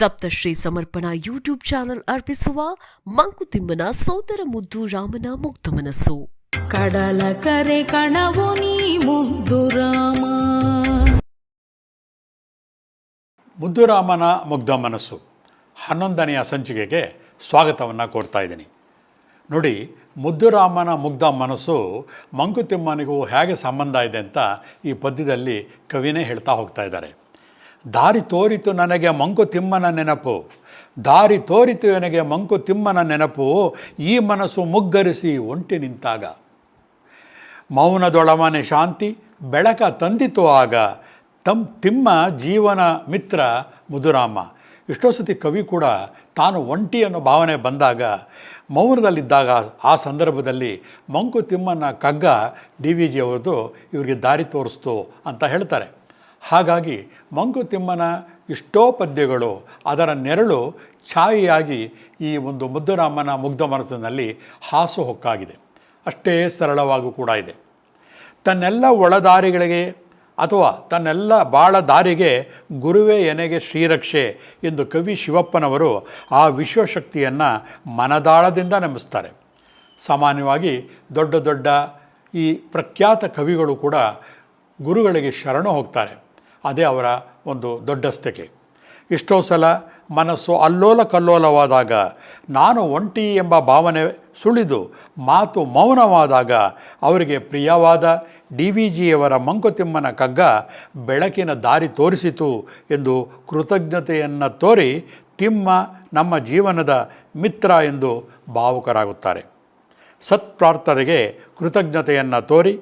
ಸಪ್ತಶ್ರೀ ಸಮರ್ಪಣಾ YouTube channel ಅರ್ಪಿಸುವ ಮಂಕುತಿಮ್ಮನ ಸೋದರ ಮುದ್ದು ರಾಮನ ಮುಗ್ಧ ಮನಸ್ಸು. ಕಡಲ ಕರೆ ಕಣವು ನೀ ಮುದ್ದು ರಾಮ. ಮುದ್ದುರಾಮನ ಮುಗ್ಧ ಮನಸ್ಸು 11ನೆಯ ಸಂಚಿಕೆಗೆ ಸ್ವಾಗತವನ್ನು ಕೋರ್ತಾ ಇದ್ದೀನಿ. ನೋಡಿ, ಮುದ್ದುರಾಮನ ಮುಗ್ಧ ಮನಸ್ಸು ಮಂಕುತಿಮ್ಮನಿಗೂ ಹೇಗೆ ಸಂಬಂಧ ಇದೆ ಅಂತ ಈ ಪದ್ಯದಲ್ಲಿ ಕವಿನೇ ಹೇಳ್ತಾ ಹೋಗ್ತಾ ಇದ್ದಾರೆ. ದಾರಿ ತೋರಿತು ನನಗೆ ಮಂಕುತಿಮ್ಮನ ನೆನಪು, ದಾರಿ ತೋರಿತು ನನಗೆ ಮಂಕುತಿಮ್ಮನ ನೆನಪು, ಈ ಮನಸ್ಸು ಮುಗ್ಗರಿಸಿ ಒಂಟಿ ನಿಂತಾಗ. ಮೌನದೊಳಮನೆ ಶಾಂತಿ ಬೆಳಕ ತಂದಿತು ಆಗ, ತಿಮ್ಮ ಜೀವನ ಮಿತ್ರ ಮುದ್ದುರಾಮ. ಎಷ್ಟೋ ಸತಿ ಕವಿ ಕೂಡ ತಾನು ಒಂಟಿ ಅನ್ನೋ ಭಾವನೆ ಬಂದಾಗ, ಮೌನದಲ್ಲಿದ್ದಾಗ, ಆ ಸಂದರ್ಭದಲ್ಲಿ ಮಂಕುತಿಮ್ಮನ ಕಗ್ಗ DVG ಅವರದು ಇವರಿಗೆ ದಾರಿ ತೋರಿಸ್ತು ಅಂತ ಹೇಳ್ತಾರೆ. ಹಾಗಾಗಿ ಮಂಕುತಿಮ್ಮನ ಎಷ್ಟೋ ಪದ್ಯಗಳು ಅದರ ನೆರಳು ಛಾಯೆಯಾಗಿ ಈ ಒಂದು ಮುದ್ದುರಾಮನ ಮುಗ್ಧ ಮನಸ್ಸಿನಲ್ಲಿ ಹಾಸು ಹೊಕ್ಕಾಗಿದೆ. ಅಷ್ಟೇ ಸರಳವಾಗೂ ಕೂಡ ಇದೆ. ತನ್ನೆಲ್ಲ ಒಳದಾರಿಗಳಿಗೆ ಅಥವಾ ತನ್ನೆಲ್ಲ ಬಾಳ ದಾರಿಗೆ ಗುರುವೇ ಎನೆಗೆ ಶ್ರೀರಕ್ಷೆ ಎಂದು ಕವಿ ಶಿವಪ್ಪನವರು ಆ ವಿಶ್ವಶಕ್ತಿಯನ್ನು ಮನದಾಳದಿಂದ ನಂಬಿಸ್ತಾರೆ. ಸಾಮಾನ್ಯವಾಗಿ ದೊಡ್ಡ ದೊಡ್ಡ ಈ ಪ್ರಖ್ಯಾತ ಕವಿಗಳು ಕೂಡ ಗುರುಗಳಿಗೆ ಶರಣು ಹೋಗ್ತಾರೆ. ಅದೇ ಅವರ ಒಂದು ದೊಡ್ಡಸ್ತಿಕೆ. ಎಷ್ಟೋ ಸಲ ಮನಸ್ಸು ಅಲ್ಲೋಲ ಕಲ್ಲೋಲವಾದಾಗ, ನಾನು ಒಂಟಿ ಎಂಬ ಭಾವನೆ ಸುಳಿದು ಮಾತು ಮೌನವಾದಾಗ ಅವರಿಗೆ ಪ್ರಿಯವಾದ DVGಯವರ ಮಂಕುತಿಮ್ಮನ ಕಗ್ಗ ಬೆಳಕಿನ ದಾರಿ ತೋರಿಸಿತು ಎಂದು ಕೃತಜ್ಞತೆಯನ್ನು ತೋರಿ ತಿಮ್ಮ ನಮ್ಮ ಜೀವನದ ಮಿತ್ರ ಎಂದು ಭಾವುಕರಾಗುತ್ತಾರೆ. ಸತ್ಪ್ರಾರ್ಥರಿಗೆ ಕೃತಜ್ಞತೆಯನ್ನು ತೋರಿ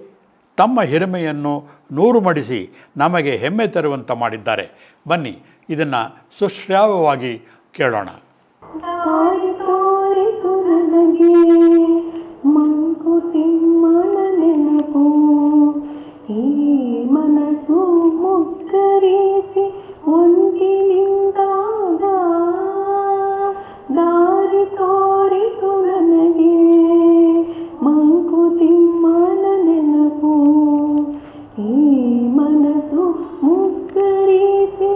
ತಮ್ಮ ಹಿರಿಮೆಯನ್ನು ನೂರು ಮಡಿಸಿ ನಮಗೆ ಹೆಮ್ಮೆ ತರುವಂತೆ ಮಾಡಿದ್ದಾರೆ. ಬನ್ನಿ ಇದನ್ನು ಸುಶ್ರಾವ್ಯವಾಗಿ ಕೇಳೋಣ. ಮಂಕುತಿಮ್ಮನ ನೆನಪು, ಈ ಮನಸ್ಸು ಮುಗ್ಗರಿಸಿ ಒಂಟಿ ನಿಂತಾಗ, ದಾರಿ ತೋರಿತು ನನಗೆ ಮಂಕುತಿಮ್ಮನ ನೆನಪು, ಈ ಮನಸ್ಸು ಮುಗ್ಗರಿಸಿ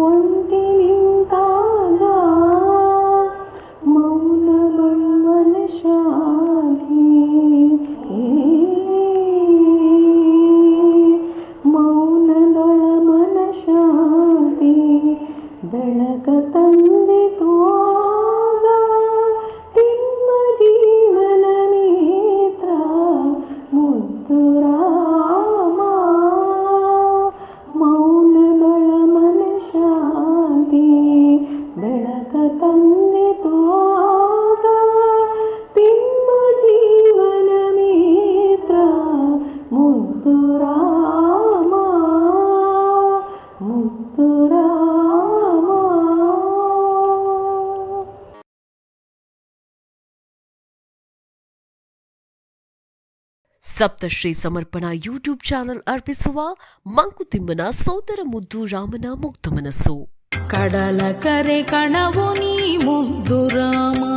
ಒಂಟಿ ನಿಂತಾಗ, ಮೌನ ಬಣ್ಣನ ಶಾಂತಿ, ಮೌನದೊಳ ಮನ ಶಾಂತಿ ಬೆಳಕ ತಂದಿತು ಆಗ, ತಿಮ್ಮ ಜೀವನ ಮಿತ್ರ ಮುದ್ದು ರಾಮ. ಮೌನದೊಳ ಮನ ಶಾಂತಿ ಬೆಳಕ ತಂದಿತು ಆಗ, ತಿಮ್ಮ ಜೀವನ ಮಿತ್ರ ಮುದ್ದು ರಾಮ, ಮುದ್ದು ರಾಮ. ಸಪ್ತಶ್ರೀ ಸಮರ್ಪಣಾ ಯೂಟ್ಯೂಬ್ ಚಾನೆಲ್ ಅರ್ಪಿಸುವ ಮಂಕುತಿಮ್ಮನ ಸೋದರ ಮುದ್ದು ರಾಮನ ಮುಗ್ಧ ಮನಸ್ಸು. ಕಡಲ ಕರೆ ಕಣವು ನೀ ಮುದ್ದು ರಾಮ.